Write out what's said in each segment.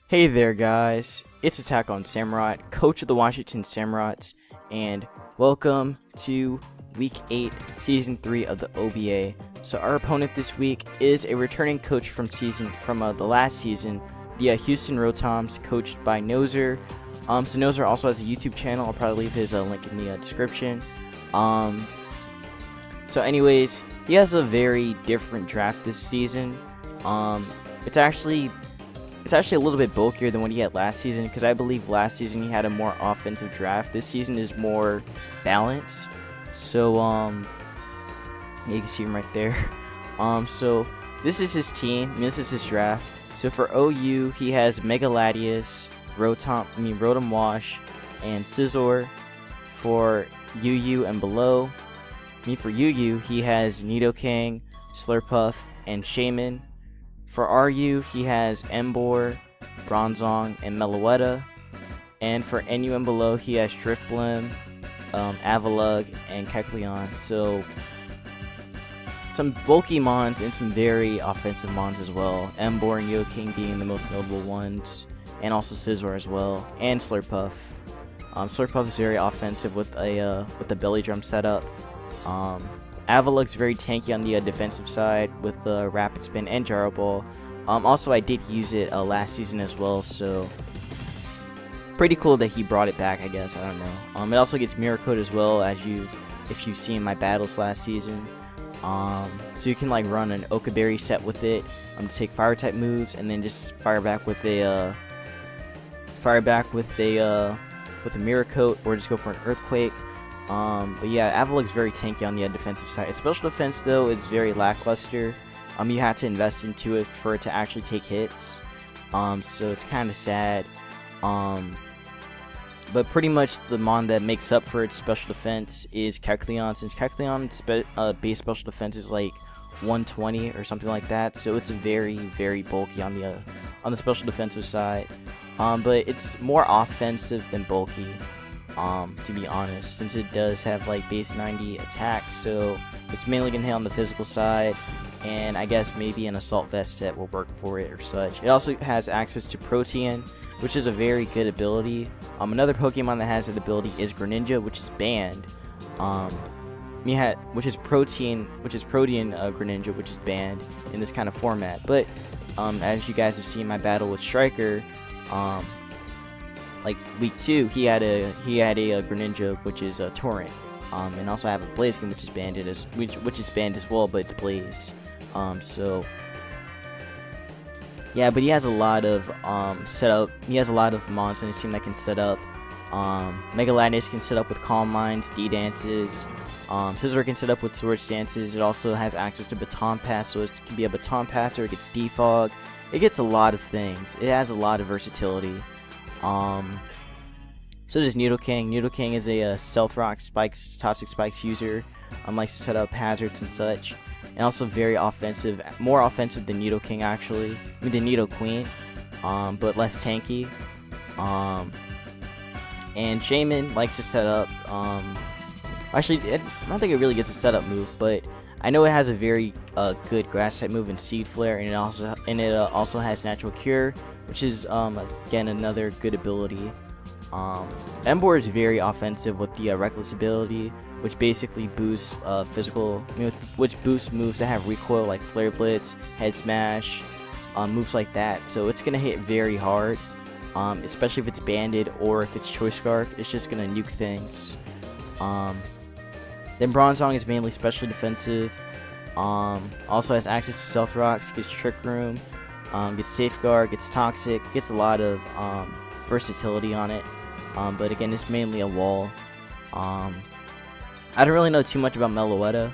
Hey there guys, it's Attack on Samurott, coach of the Washington Samurotts, and welcome to Week 8, Season 3 of the OBA. So our opponent this week is a returning coach from the last season, the Houston Rotoms, coached by Nozzer. So Nozzer also has a YouTube channel. I'll probably leave his link in the description. So anyways, he has a very different draft this season. It's actually a little bit bulkier than what he had last season, because I believe last season he had a more offensive draft. This season is more balanced. So you can see him right there. So this is his team. This is his draft. So for OU, he has Megaladius, Rotom Wash, and Scizor. For UU and below, for UU, he has Nidoking, Slurpuff, and Shaman. For RU, he has Emboar, Bronzong, and Meloetta. And for NU and below, he has Drifblim, Avalugg, and Kecleon. So some bulky mons and some very offensive mons as well. Emboar and Nidoking being the most notable ones, and also Scizor as well, and Slurpuff. Slurpuff is very offensive with the belly drum setup. Avalugg's very tanky on the defensive side with the Rapid Spin and Gyro Ball. Also, I did use it last season as well, so pretty cool that he brought it back, I guess. I don't know. It also gets Mirror Coat as well, if you've seen my battles last season. So you can like run an Okaberry set with it to take Fire type moves, and then just fire back with a Mirror Coat, or just go for an Earthquake. But yeah, Avalugg's very tanky on the defensive side. Its special defense, though, is very lackluster. You have to invest into it for it to actually take hits. So it's kind of sad. But pretty much the mon that makes up for its special defense is Kecleon, since Kecleon's base special defense is like 120 or something like that. So it's very, very bulky on the special defensive side. But it's more offensive than bulky. To be honest, since it does have like base 90 attack, so it's mainly gonna hit on the physical side, and I guess maybe an assault vest set will work for it or such. It also has access to Protean, which is a very good ability. Another Pokemon that has that ability is Greninja, which is banned. Which is Protean Greninja, which is banned in this kind of format. But as you guys have seen my battle with Striker, like week 2, he had a Greninja, which is a Torrent, and also I have a Blaziken, which is banned as well, but it's Blaze. So yeah, but he has a lot of setup. He has a lot of mons in his team that can set up. Megaladius can set up with Calm Minds, D-Dances. Scizor can set up with Sword Stances. It also has access to Baton Pass, so it can be a Baton Passer. It gets Defog. It gets a lot of things. It has a lot of versatility. So does Nidoking. Nidoking is a Stealth Rock Spikes, Toxic Spikes user. Likes to set up hazards and such. And also very offensive, more offensive than Nidoking actually. The Nidoqueen, but less tanky. And Shaman likes to set up, actually, I don't think it really gets a setup move, but I know it has a very good grass type move in Seed Flare, and it also has Natural Cure, which is again another good ability. Emboar is very offensive with the Reckless ability, which basically boosts which boosts moves that have recoil like Flare Blitz, Head Smash, moves like that. So it's gonna hit very hard, especially if it's banded or if it's Choice Scarf. It's just gonna nuke things. Then Bronzong is mainly specially defensive. Also has access to Stealth Rocks, gets Trick Room, gets Safeguard, gets Toxic, gets a lot of versatility on it. But again, it's mainly a wall. I don't really know too much about Meloetta,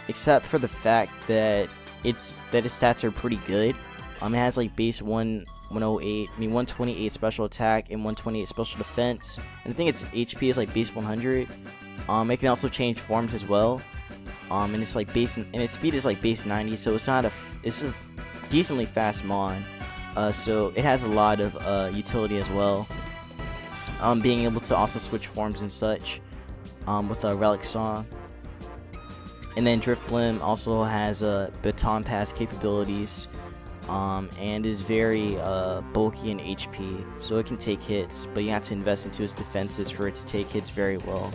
except for the fact that its stats are pretty good. It has like base 128 special attack and 128 special defense, and I think its HP is like base 100. It can also change forms as well. And its speed is like base 90, so it's a decently fast mon. So it has a lot of utility as well. Being able to also switch forms and such, with a Relic Song. And then Drifblim also has Baton Pass capabilities. and is very bulky in HP, so it can take hits, but you have to invest into its defenses for it to take hits very well.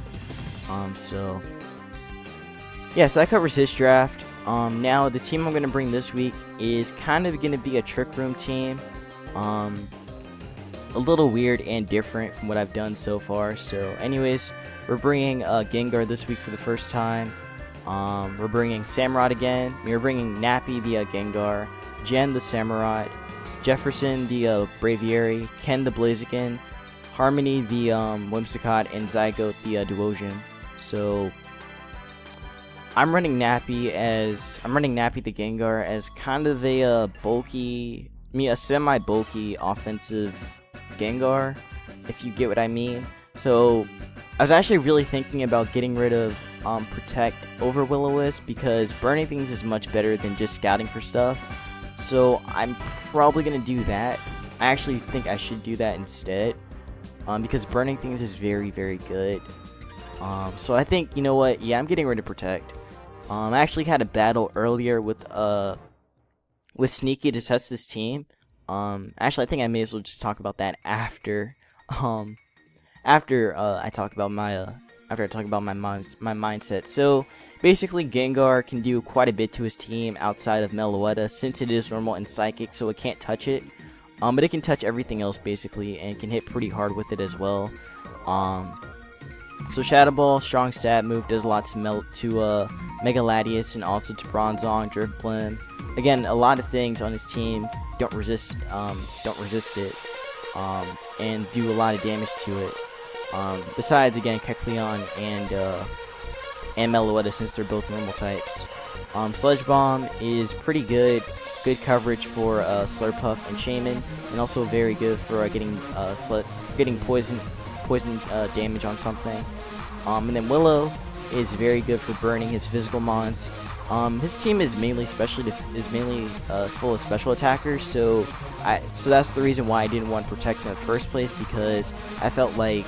So that covers his draft. Now the team I'm going to bring this week is kind of going to be a Trick Room team. A little weird and different from what I've done so far. So anyways, we're bringing Gengar this week for the first time. We're bringing Samurott again. We're bringing Nappy the Gengar, Jen the Samurott, Jefferson the Braviary, Ken the Blaziken, Harmony the Whimsicott, and Zygote the Duosion. So I'm running Nappy the Gengar as kind of a semi-bulky offensive Gengar, if you get what I mean. So I was actually really thinking about getting rid of Protect over Will-O-Wisp, because burning things is much better than just scouting for stuff. So I'm probably going to do that. I actually think I should do that instead, because burning things is very, very good. So I think, you know what, yeah, I'm getting rid of Protect. I actually had a battle earlier with Sneaky to test this team. Actually, I think I may as well just talk about that after I talk about my mindset. So basically, Gengar can do quite a bit to his team outside of Meloetta, since it is normal and psychic, so it can't touch it. But it can touch everything else basically, and can hit pretty hard with it as well. So Shadow Ball, strong stat move, does a lot to Mega Latias, and also to Bronzong, Drifblim. Again, a lot of things on his team don't resist it, and do a lot of damage to it. Besides, again, Kecleon and Meloetta, since they're both normal types. Sludge Bomb is pretty good coverage for Slurpuff and Shaman, and also very good for getting poison damage on something. And then Willow is very good for burning his physical mons. His team is mainly full of special attackers, so that's the reason why I didn't want Protect in the first place, because I felt like,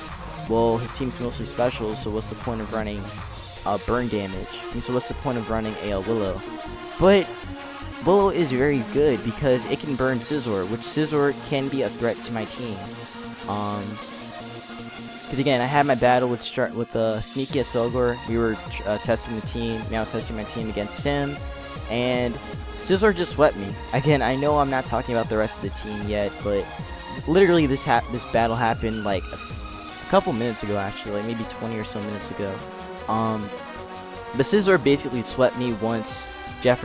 well, his team's mostly special, so what's the point of running burn damage? And so what's the point of running a Willow? But Willow is very good because it can burn Scizor, which Scizor can be a threat to my team. Because again, I had my battle with Sneaky at Solgor. We were testing the team. Now I was testing my team against him, and Scizor just swept me. Again, I know I'm not talking about the rest of the team yet, but literally this battle happened like a couple minutes ago, actually, like maybe 20 or so minutes ago. But Scizor basically swept me once Jen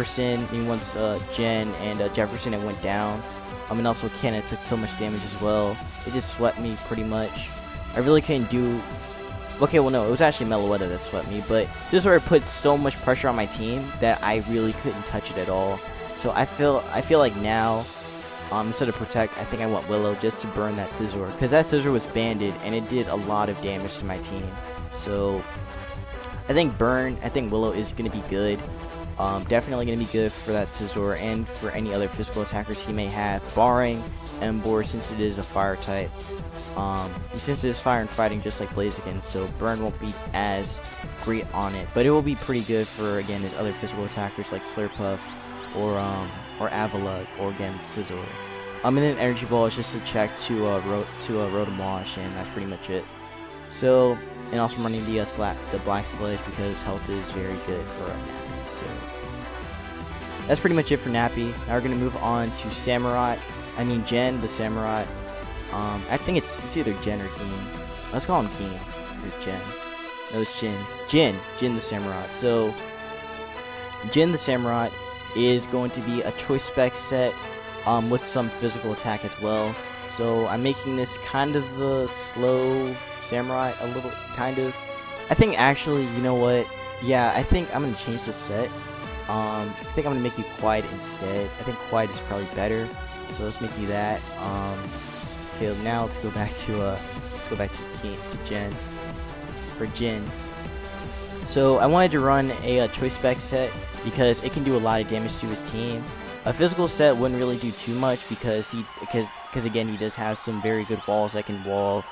and Jefferson it went down. And also Ken took so much damage as well. It just swept me pretty much. I really couldn't do... Okay, well no, it was actually Meloetta that swept me, but Scizor put so much pressure on my team that I really couldn't touch it at all. So I feel like now, instead of Protect, I think I want Willow just to burn that Scizor, because that Scizor was banded and it did a lot of damage to my team. So I think Willow is going to be good. Definitely going to be good for that Scizor and for any other physical attackers he may have, barring Emboar, since it is a fire type. Since it is fire and fighting just like Blaziken, so burn won't be as great on it, but it will be pretty good for, again, his other physical attackers like Slurpuff or Avalugg, or again Scizor. And then Energy Ball is just a check to Rotom Wash, and that's pretty much it. So, and also running the Black Sludge because health is very good for Nappy. So that's pretty much it for Nappy. Now we're gonna move on to Jen the Samurott. I think it's either Jen or Keen. Let's call him Keen or Jen. No, it's Jin the Samurott. So Jin the Samurott is going to be a choice spec set with some physical attack as well. So I'm making this kind of the slow Samurott, a little kind of. I think actually, you know what? Yeah, I think I'm gonna change this set. I think I'm gonna make you Quiet instead. I think Quiet is probably better. So let's make you that. Okay, now let's go back to Jen. For Jin. So I wanted to run a choice spec set because it can do a lot of damage to his team. A physical set wouldn't really do too much because again, he does have some very good walls that can wall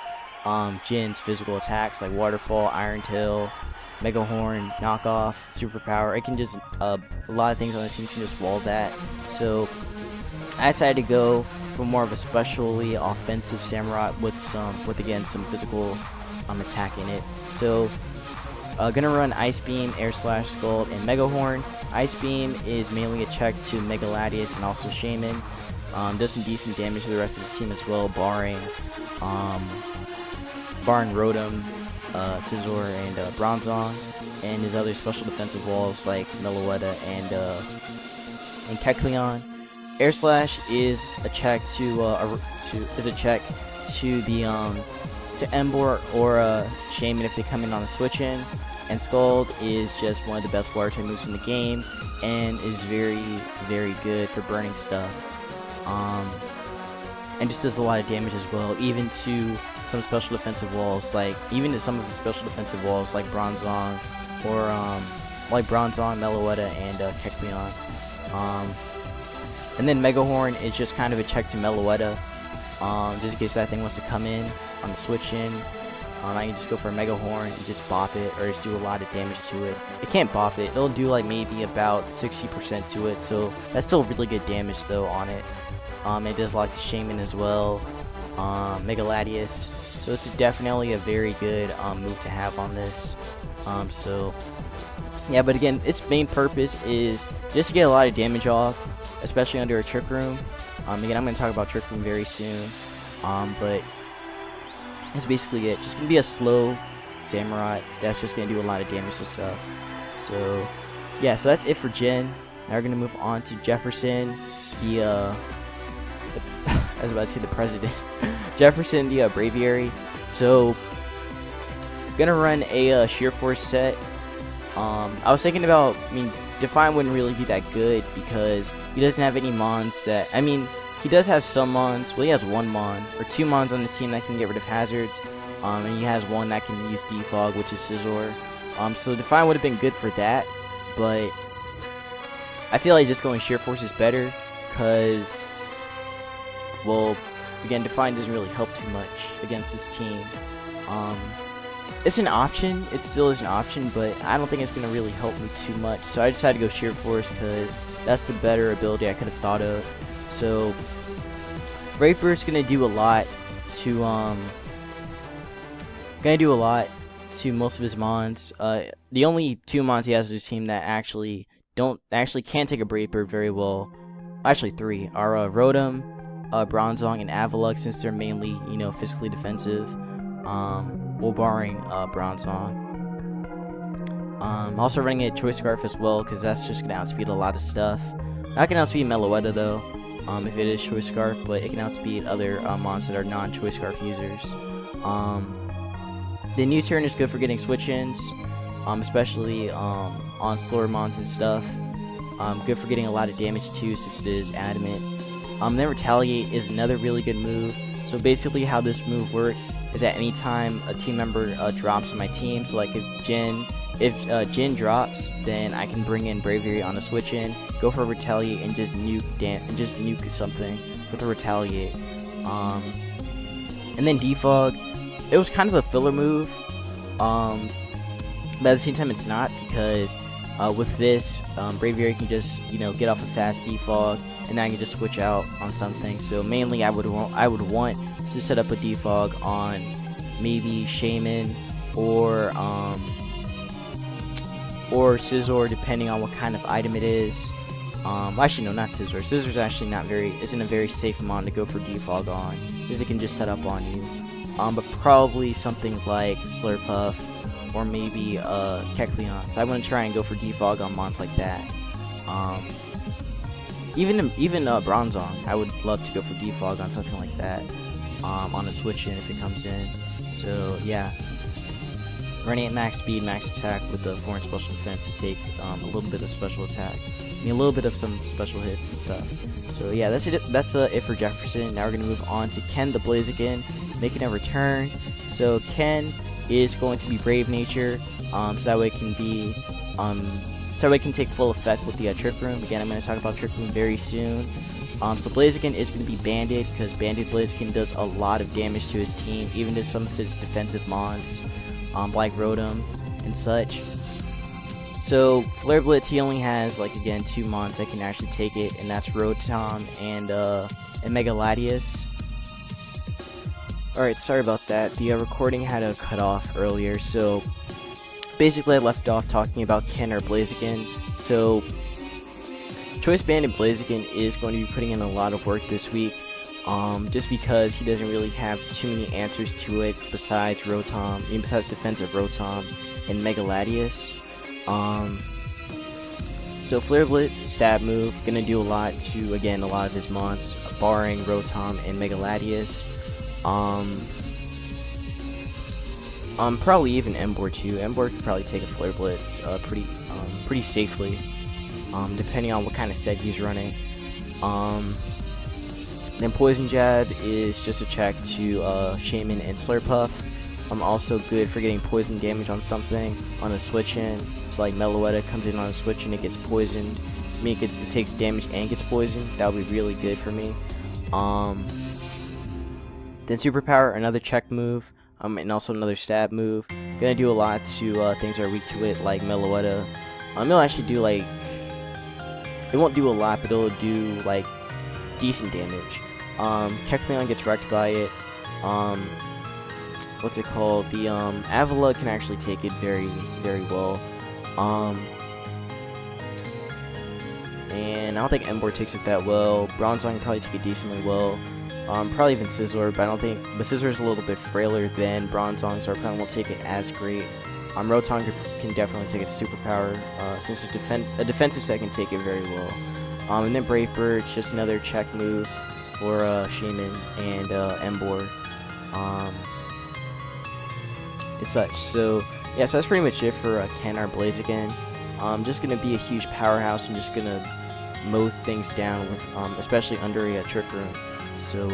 Jin's physical attacks like Waterfall, Iron Tail, Mega Horn, Knockoff, Superpower. It can just a lot of things on the team can just wall that. So I decided to go for more of a specially offensive Samurai with again some physical attack in it. So gonna run Ice Beam, Air Slash, Scald, and Mega Horn. Ice Beam is mainly a check to Mega Latias and also Shaman. Does some decent damage to the rest of his team as well, barring Rotom, Scizor, and Bronzong, and his other special defensive walls like Meloetta and Kecleon. Air Slash is a check to the Emboar or Shaman if they come in on a switch in, and Scald is just one of the best water type moves in the game and is very, very good for burning stuff. And just does a lot of damage as well, even to some special defensive walls, like Bronzong or Meloetta, and Kecleon. And then Mega Horn is just kind of a check to Meloetta, just in case that thing wants to come in on the switch in. I can just go for a Mega Horn and just bop it, or just do a lot of damage to it. It can't bop it. It'll do like maybe about 60% to it, so that's still really good damage though on it. It does a lot to Shaman as well, Mega Latias. So it's definitely a very good move to have on this. So yeah, but again, its main purpose is just to get a lot of damage off, especially under a Trick Room. Again, I'm going to talk about Trick Room very soon. But that's basically it. Just going to be a slow Samurai that's just going to do a lot of damage to stuff. So yeah, so that's it for Gen. Now we're going to move on to Jefferson, I was about to say the president. Jefferson, the Braviary. So gonna run a Sheer Force set. I was thinking about, Define wouldn't really be that good because he doesn't have any Mons that, he does have some Mons. Well, he has one Mon, or two Mons on this team that can get rid of hazards. And he has one that can use Defog, which is Scizor. So Define would have been good for that, but I feel like just going Sheer Force is better because, well, again, Define doesn't really help too much against this team. It's an option. It still is an option, but I don't think it's going to really help me too much. So I decided to go Sheer Force because that's the better ability I could have thought of. So Brave Bird's going to do a lot to most of his Mons. The only two Mons he has on his team that actually can't take a Brave Bird very well, actually three, are Rotom, Bronzong, and Avalok, since they're mainly, physically defensive. Well, barring Bronzong. Also running a Choice Scarf as well, because that's just going to outspeed a lot of stuff. Not going to outspeed Meloetta though, if it is Choice Scarf, but it can outspeed other Mons that are non-Choice Scarf users. The new turn is good for getting switch-ins, especially on slower Mons and stuff. Good for getting a lot of damage too, since it is adamant. Then Retaliate is another really good move. So basically how this move works is that anytime a team member drops on my team, so like if Jin drops, then I can bring in Braviary on a switch in, go for a Retaliate, and just nuke something with a Retaliate. And then Defog, it was kind of a filler move, but at the same time it's not, because with this, Braviary can just get off a fast Defog, and then I can just switch out on something. So mainly I would want to set up a Defog on maybe Shaman or Scizor, depending on what kind of item it is. Actually no, not Scizor. Scizor's actually isn't a very safe Mon to go for Defog on, because it can just set up on you. But probably something like Slurpuff or maybe Kecleon. So I want to try and go for Defog on Mons like that. Even Bronzong, I would love to go for Defog on something like that, on a switch in if it comes in. So yeah, running at max speed, max attack with the foreign special defense to take a little bit of special attack, a little bit of some special hits and stuff. So yeah, that's it. That's it for Jefferson. Now we're gonna move on to Ken the Blaziken, making a return. So Ken is going to be Brave Nature, so that way it can be so it can take full effect with the Trick Room. Again, I'm going to talk about Trick Room very soon. So Blaziken is going to be Banded, because Banded Blaziken does a lot of damage to his team, even to some of his defensive Mons, like Rotom and such. So Flare Blitz, he only has like again 2 mons that can actually take it, and that's Rotom and Megaladius. Alright, sorry about that. The recording had a cut off earlier, so basically I left off talking about Ken or Blaziken. So Choice Banded Blaziken is going to be putting in a lot of work this week, just because he doesn't really have too many answers to it besides Rotom, besides defensive Rotom and Megaladius. So Flare Blitz, stab move, gonna do a lot to, again, a lot of his mons, barring Rotom and Megaladius. Probably even Emboar too. Emboar could probably take a Flare Blitz pretty safely, depending on what kind of set he's running. Then Poison Jab is just a check to Shaman and Slurpuff. Also good for getting poison damage on something on a switch in. So like Meloetta comes in on a switch and it gets poisoned. I mean, it takes damage and gets poisoned. That would be really good for me. Then Superpower, another check move, and also another stab move. Gonna do a lot to things that are weak to it, like Meloetta. It'll actually do like, it won't do a lot, but it'll do like decent damage. Kecleon gets wrecked by it. What's it called? The Avalugg can actually take it very, very well. And I don't think Emboar takes it that well. Bronzong can probably take it decently well. Probably even Scizor, but I don't think. But Scizor is a little bit frailer than Bronzong, so I probably won't take it as great. Rotom can definitely take it superpower, since a defensive set can take it very well. And then Brave Bird, just another check move for Shaman and Emboar. And such. So yeah, so that's pretty much it for Ken or Blaziken. Just gonna be a huge powerhouse and just gonna mow things down with, especially under a Trick Room. So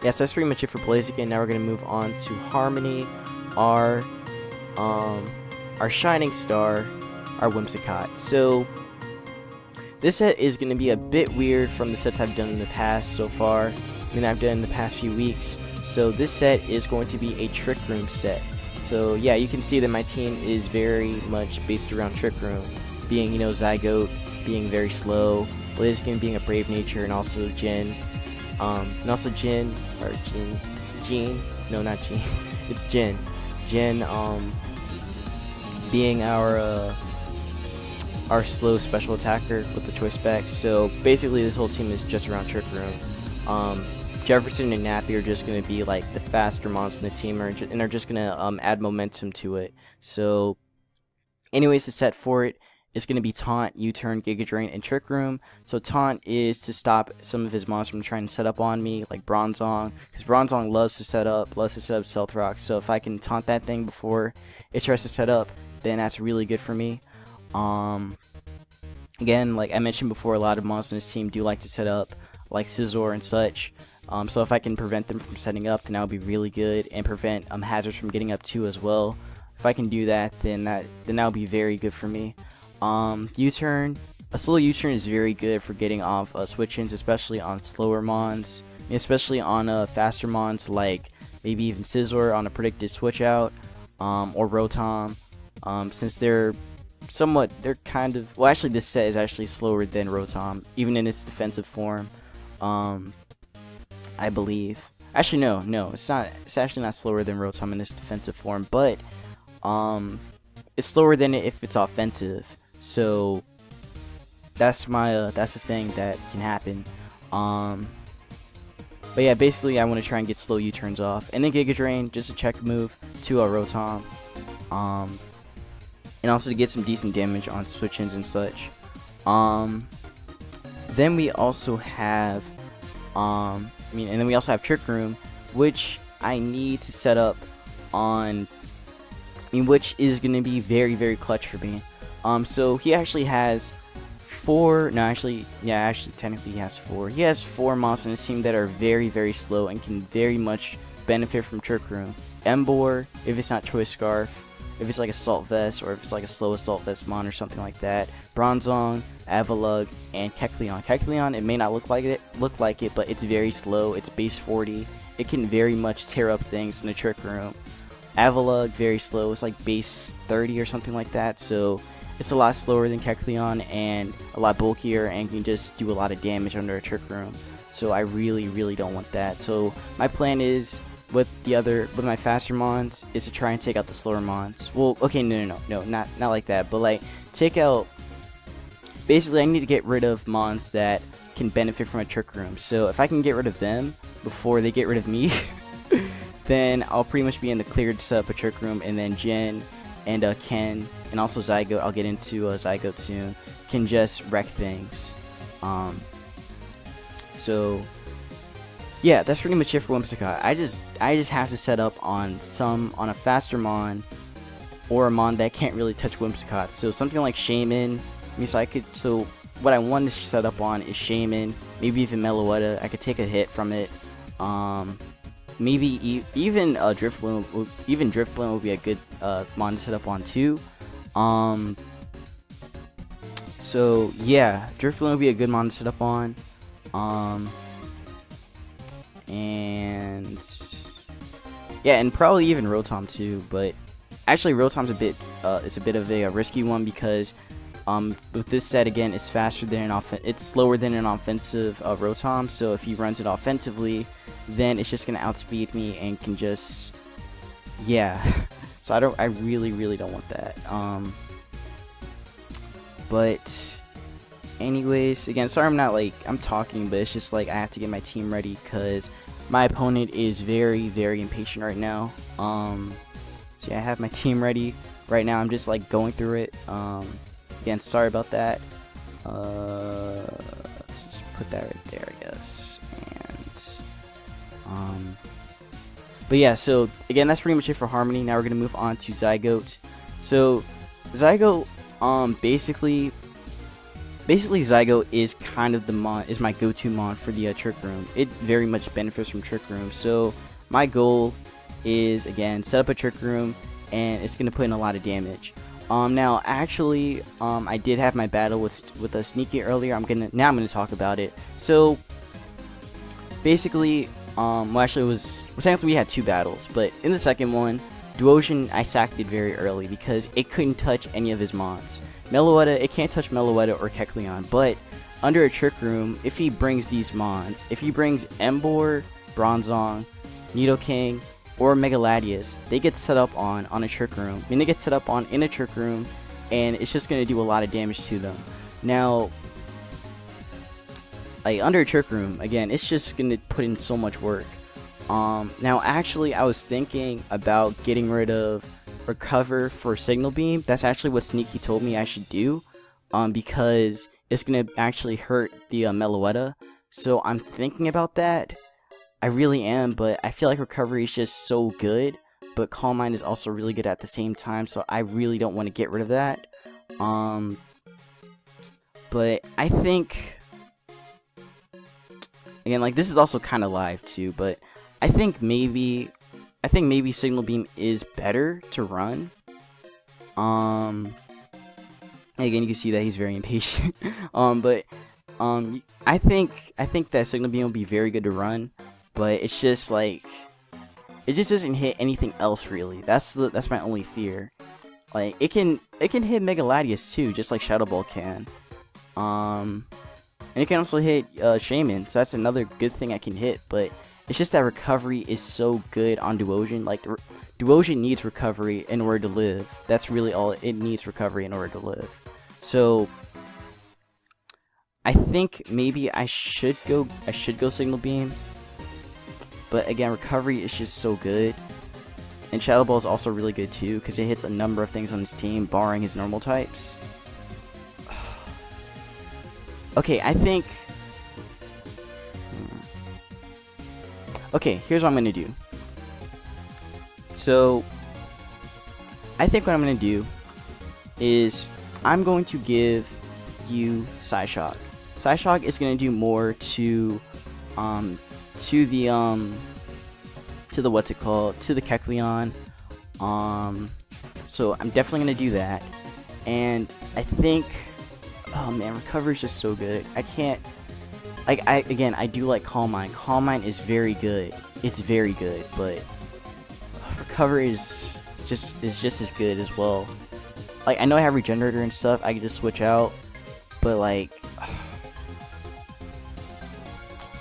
yeah, so that's pretty much it for Blaziken. Now we're gonna move on to Harmony, our shining star, our Whimsicott. So this set is gonna be a bit weird from the sets I've done in the past so far. I've done in the past few weeks. So this set is going to be a Trick Room set. So yeah, you can see that my team is very much based around Trick Room, being, you know, Zygote being very slow, Blaziken being a brave nature, and also Jin, no, not Jin, it's Jin, being our slow special attacker with the choice specs. So basically this whole team is just around Trick Room. Jefferson and Nappy are just going to be like the faster monsters in the team, and are just going to add momentum to it. So anyways, the set for it is going to be Taunt, U-Turn, Giga Drain, and Trick Room. So Taunt is to stop some of his monsters from trying to set up on me, like Bronzong, because Bronzong loves to set up Stealth Rock. So if I can taunt that thing before it tries to set up, then that's really good for me. Again, like I mentioned before, a lot of monsters in this team do like to set up, like Scizor and such. So if I can prevent them from setting up, then that would be really good, and prevent hazards from getting up too as well. If I can do that, then that would be very good for me. U-turn, a slow U-turn is very good for getting off switch-ins, especially on slower mons, especially on faster mons like maybe even Scizor on a predicted switch out, or Rotom, since they're kind of, well, actually this set is actually slower than Rotom, even in its defensive form. I believe. Actually, no, it's not. It's actually not slower than Rotom in this defensive form, but it's slower than it if it's offensive. So that's the thing that can happen. But yeah, basically I want to try and get slow U-turns off, and then Giga Drain, just a check move to a Rotom, and also to get some decent damage on switch-ins and such. Then we also have and then we also have Trick Room, which I need to set up on, which is going to be very, very clutch for me. So he actually has technically he has 4. He has 4 monsters in his team that are very, very slow and can very much benefit from Trick Room. Emboar, if it's not Choice Scarf, if it's like Assault Vest, or if it's like a slow Assault Vest mon or something like that. Bronzong, Avalugg, and Kecleon. Kecleon, it may not look like it, but it's very slow. It's base 40. It can very much tear up things in the Trick Room. Avalugg, very slow. It's like base 30 or something like that, so it's a lot slower than Kecleon and a lot bulkier and can just do a lot of damage under a Trick Room. So I really don't want that. So my plan is with my faster mons is to try and take out the slower mons. Well, okay, no, not like that, but like take out. Basically, I need to get rid of mons that can benefit from a Trick Room. So if I can get rid of them before they get rid of me, then I'll pretty much be in the clear to set up a Trick Room, and then Jin and Ken and also Zygote, I'll get into Zygote soon, can just wreck things. So yeah, that's pretty much it for Whimsicott. I just have to set up on a faster mon or a mon that can't really touch Whimsicott. So something like Shaman. So what I want to set up on is Shaman, maybe even Meloetta. I could take a hit from it. Maybe even Driftbloom. Even Driftbloom would be a good mon to set up on too. So yeah, Driftbloom would be a good mon to set up on. And yeah, and probably even Rotom too. But actually, Rotom's it's a bit of a risky one because with this set again, it's slower than an offensive Rotom. So if he runs it offensively, then it's just gonna outspeed me and can just, yeah. So I really don't want that. But anyways, again, sorry I'm talking, but it's just like I have to get my team ready because my opponent is very impatient right now. So yeah, I have my team ready right now. I'm just like going through it. Again, sorry about that. Let's just put that right there, I guess. And but yeah, so again, that's pretty much it for Harmony. Now we're gonna move on to Zygote. So Zygote, basically Zygote is kind of my go-to mon for the Trick Room. It very much benefits from Trick Room. So my goal is, again, set up a Trick Room, and it's gonna put in a lot of damage. Now actually, I did have my battle with a Sneaky earlier. I'm gonna talk about it. So basically, well, actually technically we had two battles, but in the second one, Duosion, I sacked it very early because it couldn't touch any of his mons. Meloetta, it can't touch Meloetta or Kecleon, but under a Trick Room, if he brings these mons, if he brings Emboar, Bronzong, Nidoking, or Megaladius, they get set up on a Trick Room. I mean, they get set up in a Trick Room, and it's just going to do a lot of damage to them. Now, like, under a Trick Room, again, it's just going to put in so much work. Now, actually, I was thinking about getting rid of Recover for Signal Beam. That's actually what Sneaky told me I should do, because it's going to actually hurt the Meloetta. So I'm thinking about that. I really am, but I feel like Recovery is just so good, but Calm Mind is also really good at the same time, so I really don't want to get rid of that. But I think, again, like, this is also kind of live too, but I think maybe Signal Beam is better to run. Again, you can see that he's very impatient. But I think that Signal Beam will be very good to run, but it's just like it just doesn't hit anything else really. That's my only fear. Like, it can hit Megaladius too, just like Shadow Ball can. And it can also hit Shaman, so that's another good thing I can hit, but it's just that Recovery is so good on Duosion. Like, Duosion needs Recovery in order to live. That's really all it needs, Recovery in order to live. So I think maybe I should go Signal Beam. But again, Recovery is just so good. And Shadow Ball is also really good too, because it hits a number of things on his team, barring his normal types. Okay, I think... Okay, here's what I'm going to do. So, I think what I'm going to do is I'm going to give you Psyshock. Psyshock is going to do more to the what's it called, to the Kecleon. So I'm definitely going to do that. And I think, oh man, Recovery is just so good. I can't, like, I do like Calm Mind. Calm Mind is very good. It's very good, but recover is just as good as well. Like, I know I have regenerator and stuff, I can just switch out, but like,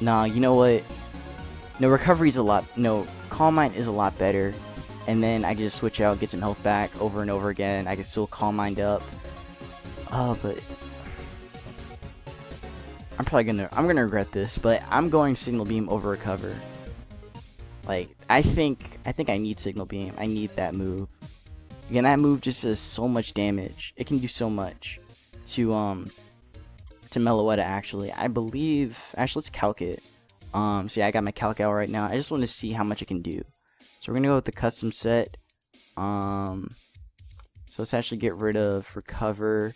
nah, you know what? No, recovery's a lot. No, Calm Mind is a lot better, and then I can just switch out, get some health back over and over again. I can still Calm Mind up. But I'm gonna regret this, but I'm going Signal Beam over Recover. Like, I think I need Signal Beam. I need that move. Again, that move just does so much damage. It can do so much to Meloetta, actually. I believe, actually, let's calc it. So yeah, I got my calc out right now. I just want to see how much it can do. So we're gonna go with the custom set. So let's actually get rid of Recover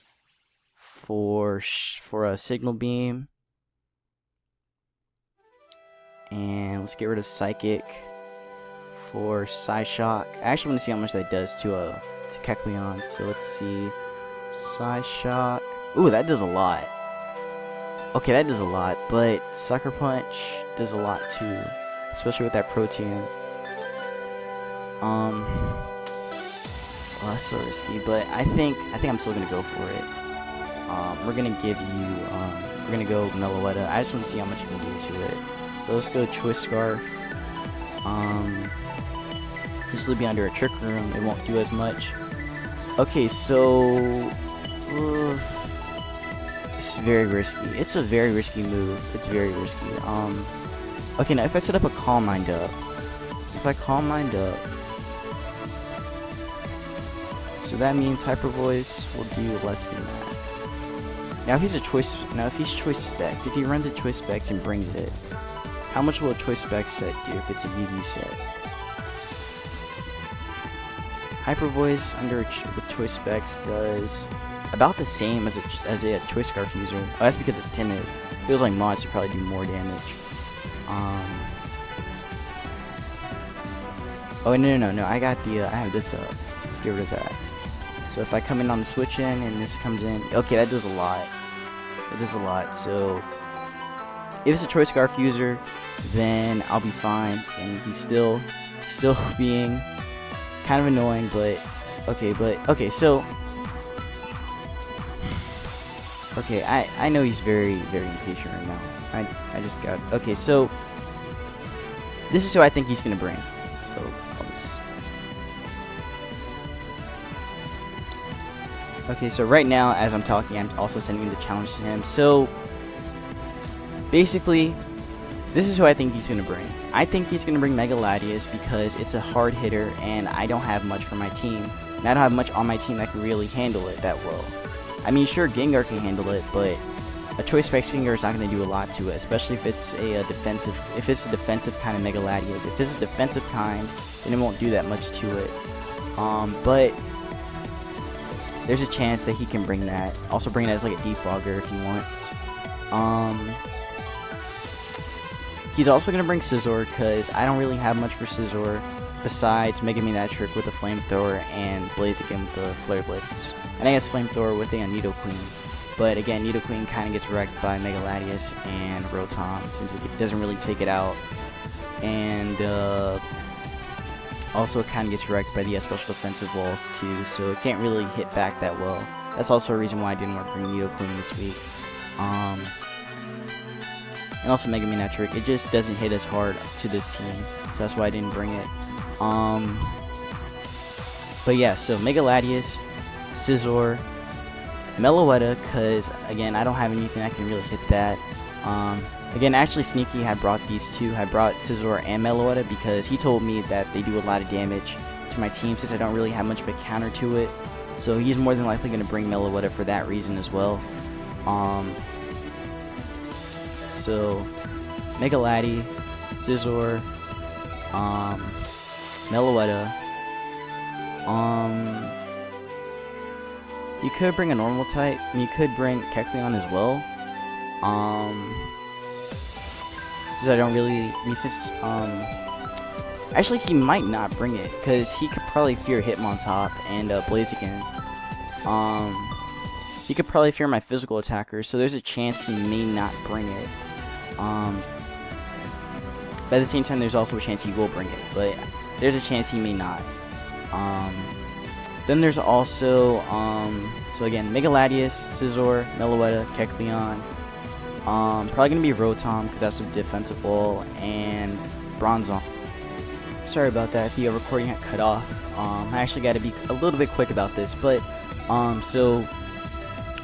for a Signal Beam. And let's get rid of Psychic for Psyshock. I actually want to see how much that does to Kecleon. So let's see. Psyshock. Ooh, that does a lot. Okay, that does a lot, but Sucker Punch does a lot too, especially with that Protean. Well, that's so risky, but I think I'm still gonna go for it. We're gonna go Meloetta. I just want to see how much you can do to it. So let's go Choice Scarf. This will be under a Trick Room. It won't do as much. Okay, so it's very risky. It's a very risky move. It's very risky. Okay, now if I set up a Calm Mind up, so if I Calm Mind up, so that means Hyper Voice will do less than that. Now if he's Choice Specs, if he runs a Choice Specs and brings it, how much will a Choice Specs set do if it's a UU set? Hyper Voice with Choice Specs does about the same as a Choice Scarf user. Oh, that's because it's timid. Feels like mods should probably do more damage. Oh no! I have this up. Let's get rid of that. So if I come in on the switch in and this comes in, okay, that does a lot. It does a lot. So if it's a Choice Scarf user, then I'll be fine. And he's still being kind of annoying, but okay. So okay, I know he's very, very impatient right now. I just got... Okay, so this is who I think he's going to bring. So, okay, so right now, as I'm talking, I'm also sending the challenge to him. So, basically, this is who I think he's going to bring. I think he's going to bring Mega Latias because it's a hard hitter, and I don't have much for my team. And I don't have much on my team that can really handle it that well. I mean, sure, Gengar can handle it, but a Choice Specs Gengar is not going to do a lot to it, especially if it's a defensive kind of Mega Latias. If it's a defensive kind, then it won't do that much to it. But there's a chance that he can bring that. Also bring it as like a defogger if he wants. He's also going to bring Scizor because I don't really have much for Scizor besides Mega Man that trick with the Flamethrower and Blaziken with the Flare Blitz. And I guess Flamethrower with a Nidoqueen. But again, Nidoqueen kind of gets wrecked by Mega Latias and Rotom since it doesn't really take it out. And also it kind of gets wrecked by the special defensive walls too, so it can't really hit back that well. That's also a reason why I didn't want to bring Nidoqueen this week. And also Mega Man trick, it just doesn't hit as hard to this team, so that's why I didn't bring it. But yeah, so Mega Latias, Scizor, Meloetta, because again I don't have anything that can really hit that. Again, actually Sneaky had brought these two, had brought Scizor and Meloetta because he told me that they do a lot of damage to my team since I don't really have much of a counter to it. So he's more than likely going to bring Meloetta for that reason as well. So Mega Lati, Scizor, Meloetta. You could bring a normal type, and you could bring Kecleon as well. Since I don't really, actually he might not bring it, because he could probably fear Hitmontop and Blaziken. He could probably fear my physical attacker, so there's a chance he may not bring it. But at the same time, there's also a chance he will bring it, but there's a chance he may not. Then there's also so again, Mega Latias, Scizor, Meloetta, Kecleon. Probably gonna be Rotom because that's a defensive ball, and Bronzong. Sorry about that. The recording had cut off. I actually got to be a little bit quick about this, but so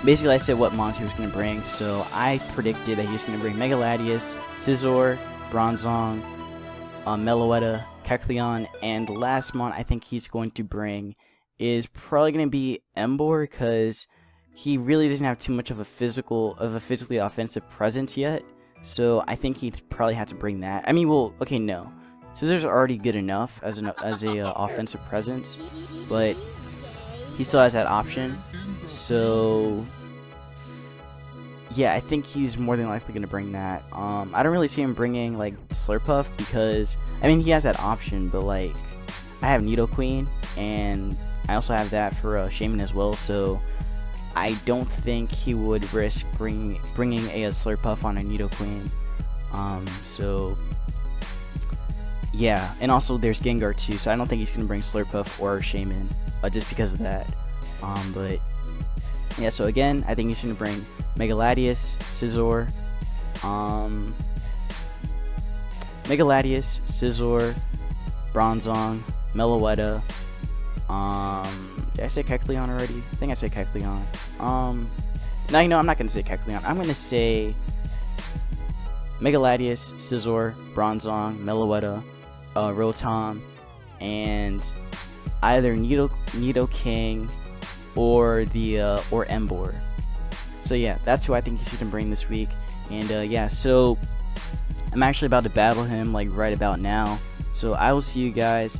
basically I said what monster he was gonna bring. So I predicted that he was gonna bring Mega Latias, Scizor, Bronzong, Meloetta, Kecleon, and the last mon I think he's going to bring is probably going to be Emboar, because he really doesn't have too much of a physically offensive presence yet. So I think he'd probably have to bring that. I mean, well, okay, no. Scissors are already good enough as a offensive presence, but he still has that option. So yeah, I think he's more than likely going to bring that. I don't really see him bringing like Slurpuff, because I mean he has that option, but like I have Nidoqueen and I also have that for Shaman as well, so I don't think he would risk bringing a Slurpuff on a Nidoqueen. So yeah, and also there's Gengar too, so I don't think he's gonna bring Slurpuff or Shaman, just because of that. But yeah, so again, I think he's gonna bring Mega Latias, Scizor, Bronzong, Meloetta. Did I say Kecleon already? I think I said Kecleon. No, you know, I'm not gonna say Kecleon. I'm gonna say Mega Latias, Scizor, Bronzong, Meloetta, Rotom, and either Nidoking or Emboar. So yeah, that's who I think he's gonna bring this week. And yeah, so I'm actually about to battle him like right about now. So I will see you guys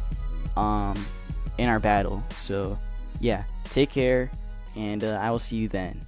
in our battle. So yeah, take care, and I will see you then.